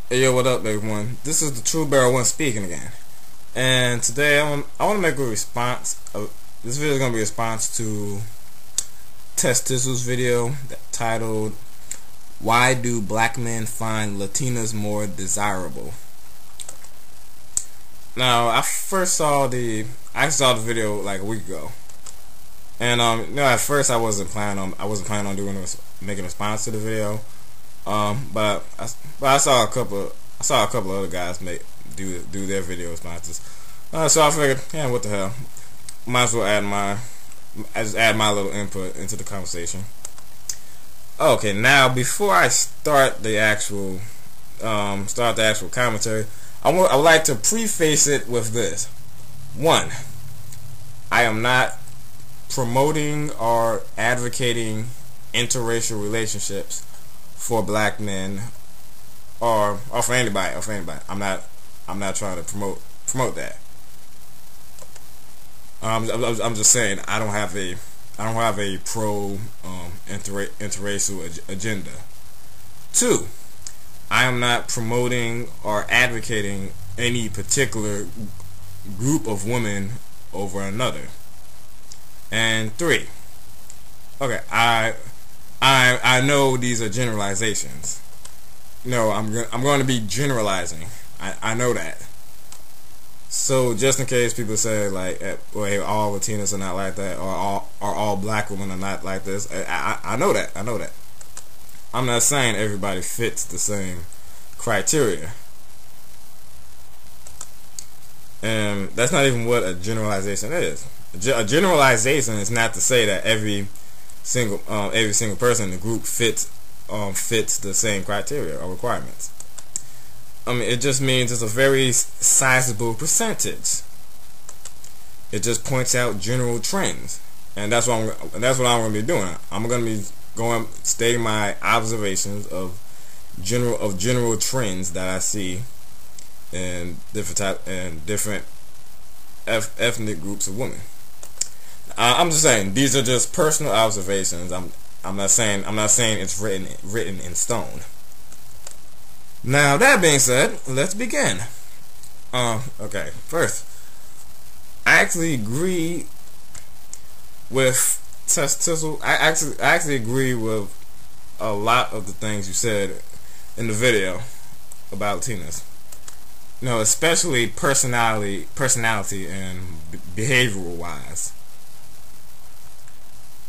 Hey yo, what up everyone? This is the True Barrel One speaking again. And today I want to make a response. This video is going to be a response to Testicle's video titled, "Why Do Black Men Find Latinas More Desirable?" Now, I saw the video like a week ago. And at first I wasn't planning on making a response to the video. But I saw a couple other guys do their video responses. So I figured, yeah, what the hell? Might as well add my little input into the conversation. Okay, now before I start the actual commentary, I would like to preface it with this. One, I am not promoting or advocating interracial relationships for black men or for anybody. I'm not trying to promote that. I'm just saying I don't have a pro interracial agenda. Two, I am not promoting or advocating any particular group of women over another. And three, okay, I know these are generalizations. No, I'm going to be generalizing. I know that. So just in case people say like, well, hey, all Latinas are not like that, or all black women are not like this, I know that. I'm not saying everybody fits the same criteria, and that's not even what a generalization is. A generalization is not to say that every single person in the group fits the same criteria or requirements. I mean, it just means it's a very sizable percentage. It just points out general trends, and that's what I'm going to be doing. I'm going to be stating my observations of general trends that I see in different ethnic groups of women. I'm just saying these are just personal observations. I'm not saying it's written in stone. Now that being said, let's begin. Okay, first, I actually agree with Testicle. I actually agree with a lot of the things you said in the video about Latinas. Especially personality and behavioral wise.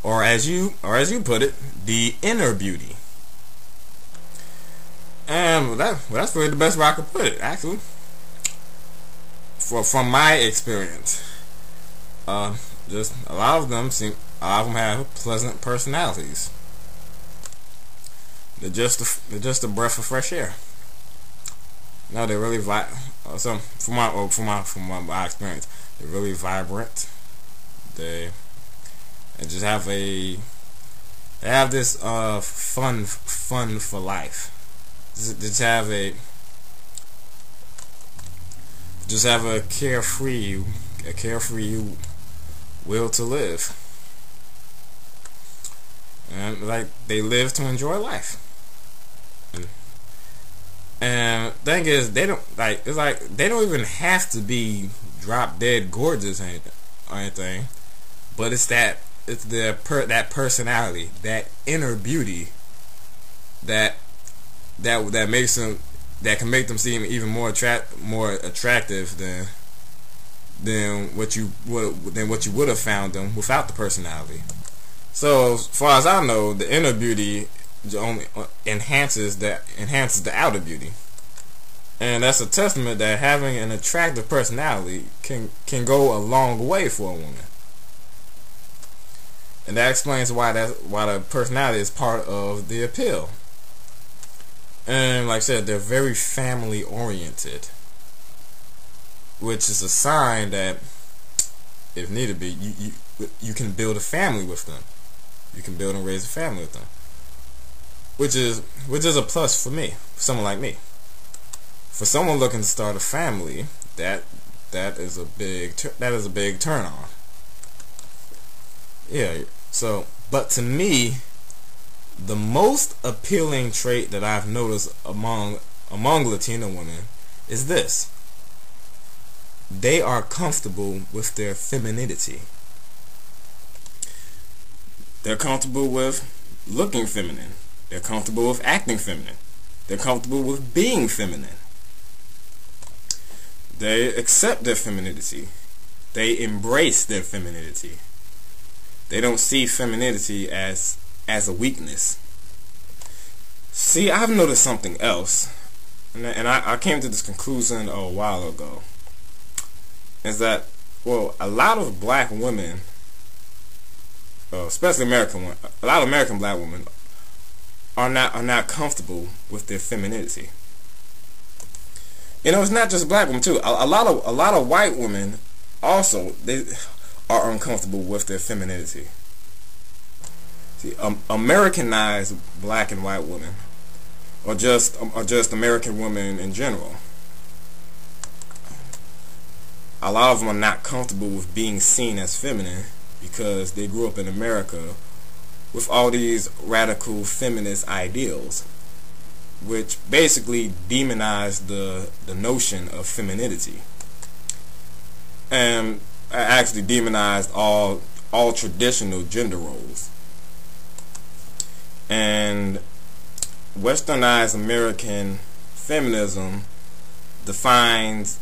Or as you put it, the inner beauty. And that's really the best way I could put it, actually. From my experience, just a lot of them have pleasant personalities. They're just a breath of fresh air. No, they're really from my experience, they're really vibrant. They just have this fun for life. Just have a carefree will to live, and like they live to enjoy life. And the thing is, they don't even have to be drop dead gorgeous or anything, but it's that personality, that inner beauty that makes them, that can make them seem even more attractive than what you would have found them without the personality. So as far as I know, the inner beauty only enhances the outer beauty, and that's a testament that having an attractive personality can go a long way for a woman. And that explains why the personality is part of the appeal. And like I said, they're very family oriented, which is a sign that if need to be, you can build a family with them. You can build and raise a family with them, which is a plus for me, for someone like me. For someone looking to start a family, that is a big turn on. Yeah. So, but to me, the most appealing trait that I've noticed among among Latina women is this: they are comfortable with their femininity. They're comfortable with looking feminine. They're comfortable with acting feminine. They're comfortable with being feminine. They accept their femininity. They embrace their femininity. They don't see femininity as a weakness. See, I've noticed something else, and I came to this conclusion a while ago, is that, well, a lot of black women, especially American women, a lot of American black women are not comfortable with their femininity. You know, it's not just black women too. A lot of white women also, they are uncomfortable with their femininity. See, Americanized black and white women, or just American women in general, a lot of them are not comfortable with being seen as feminine because they grew up in America with all these radical feminist ideals, which basically demonize the notion of femininity, and actually demonized all traditional gender roles. And westernized American feminism defines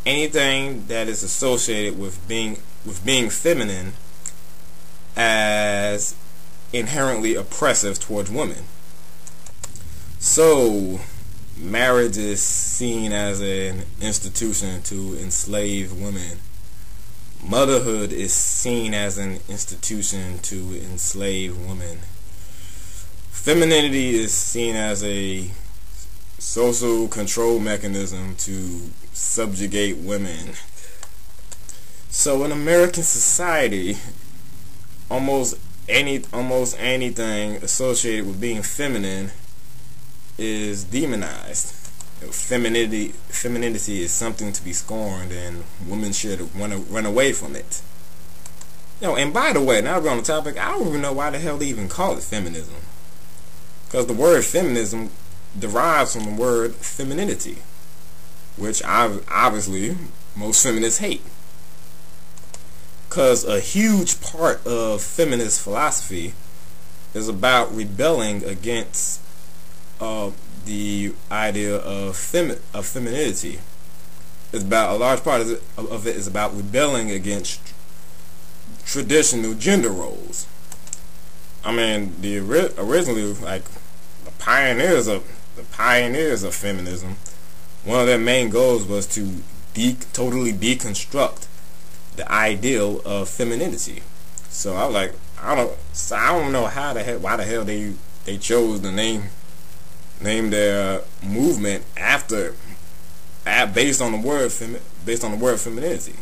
anything that is associated with being feminine as inherently oppressive towards women. So marriage is seen as an institution to enslave women. Motherhood is seen as an institution to enslave women. Femininity is seen as a social control mechanism to subjugate women. So in American society, almost anything associated with being feminine is demonized. Femininity is something to be scorned, and women should run away from it. You know, and by the way, now we're on the topic, I don't even know why the hell they even call it feminism. Because the word feminism derives from the word femininity, which obviously most feminists hate. Because a huge part of feminist philosophy is about rebelling against the idea of femininity. It's about, a large part of it is about rebelling against traditional gender roles. I mean, originally, like, the pioneers of feminism, one of their main goals was to totally deconstruct the ideal of femininity. So I was like, I don't know why the hell they chose to name their movement based on the word femininity,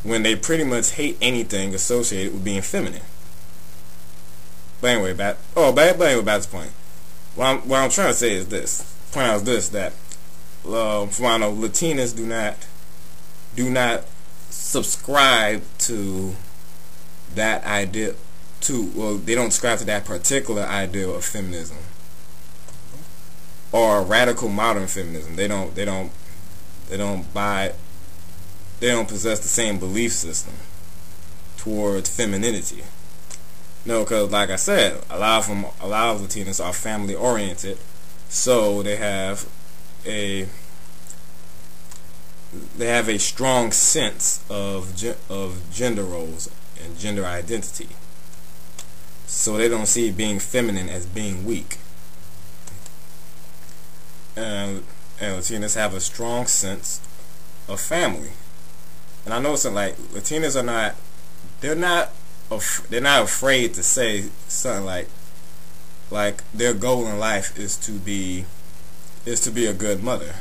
when they pretty much hate anything associated with being feminine. But anyway, back to the point. What I'm trying to say is this. Point out is this, that from what I know, Latinas do not subscribe to that idea. They don't subscribe to that particular ideal of feminism, or radical modern feminism. They don't possess the same belief system towards femininity. No, because like I said, a lot of Latinas are family oriented, so they have a strong sense of gender roles and gender identity. So they don't see being feminine as being weak. And Latinas have a strong sense of family. And I know something like Latinas are not. They're not afraid to say something like their goal in life is to be a good mother.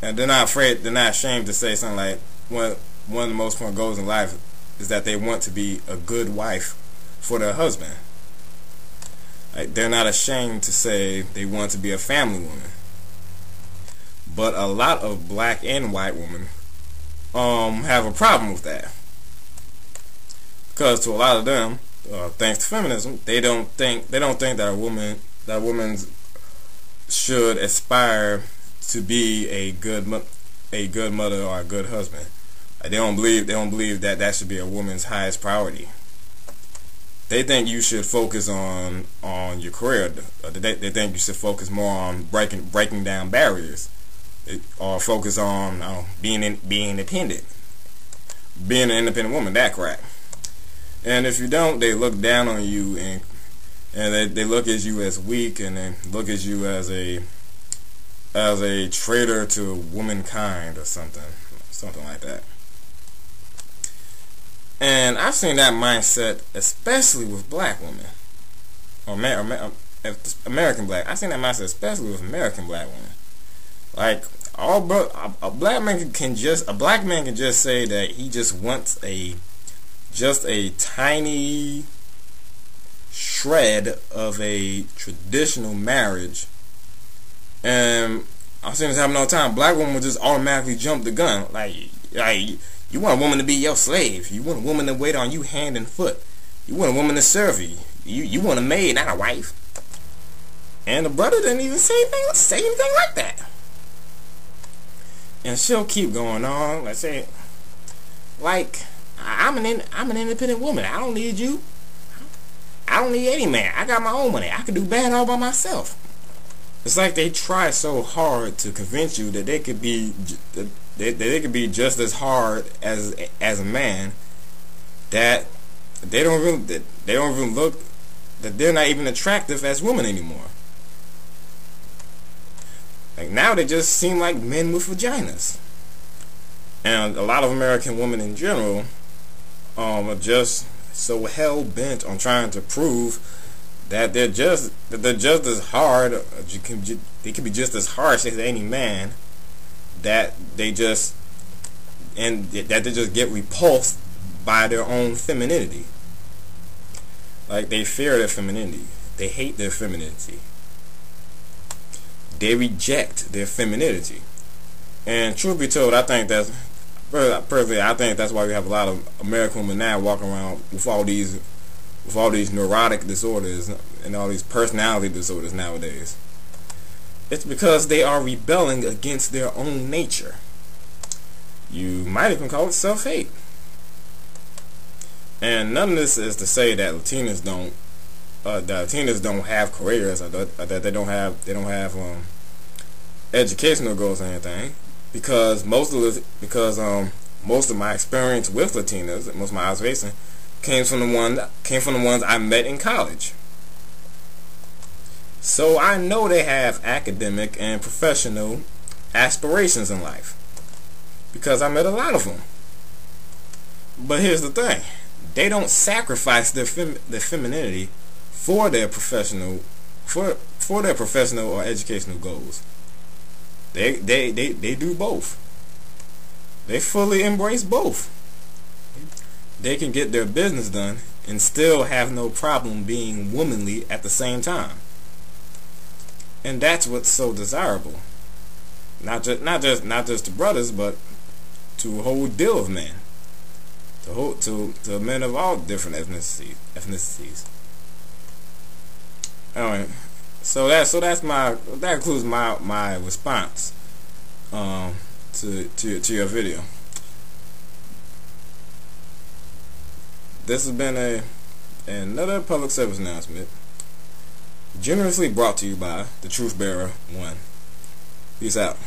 And they're not ashamed to say something like one of the most important goals in life is that they want to be a good wife for their husband. Like, they're not ashamed to say they want to be a family woman. But a lot of black and white women have a problem with that. Because to a lot of them, thanks to feminism, they don't think that a woman's should aspire to be a good mother or a good husband. Like, they don't believe that that should be a woman's highest priority. They think you should focus on your career. They think you should focus more on breaking down barriers, or focus on being independent, being an independent woman. That crap. And if you don't, they look down on you, and they look at you as weak, and they look at you as a traitor to womankind or something like that. And I've seen that mindset, especially with black women, or American black. I've seen that mindset, especially with American black women. Like, a black man can just say that he just wants a tiny shred of a traditional marriage, and I've seen this happen all the time. Black women will just automatically jump the gun. Like, you want a woman to be your slave. You want a woman to wait on you hand and foot. You want a woman to serve you. You want a maid, not a wife. And the brother didn't even say anything like that. And she'll keep going on. Let's say, like, I'm an independent woman. I don't need you. I don't need any man. I got my own money. I can do bad all by myself. It's like they try so hard to convince you that they could be just as hard as a man, that they don't even look, that they're not even attractive as women anymore. Like, now they just seem like men with vaginas. And a lot of American women in general are just so hell bent on trying to prove that they're just as hard. They can be just as harsh as any man. That they just get repulsed by their own femininity. Like, they fear their femininity. They hate their femininity. They reject their femininity. And truth be told, I think that's why we have a lot of American women now walking around with all these neurotic disorders and all these personality disorders nowadays. It's because they are rebelling against their own nature. You might even call it self-hate. And none of this is to say that Latinas don't have careers, or that they don't have educational goals or anything. Because most of my experience with Latinas, most of my observation, came from the ones I met in college. So I know they have academic and professional aspirations in life, because I met a lot of them. But here's the thing: they don't sacrifice their femininity for their professional or educational goals. They do both. They fully embrace both. They can get their business done and still have no problem being womanly at the same time. And that's what's so desirable. Not just to brothers, but to a whole deal of men. To men of all different ethnicities. Alright. So that includes my response to your video. This has been another public service announcement, generously brought to you by the Truth Bearer 1. Peace out.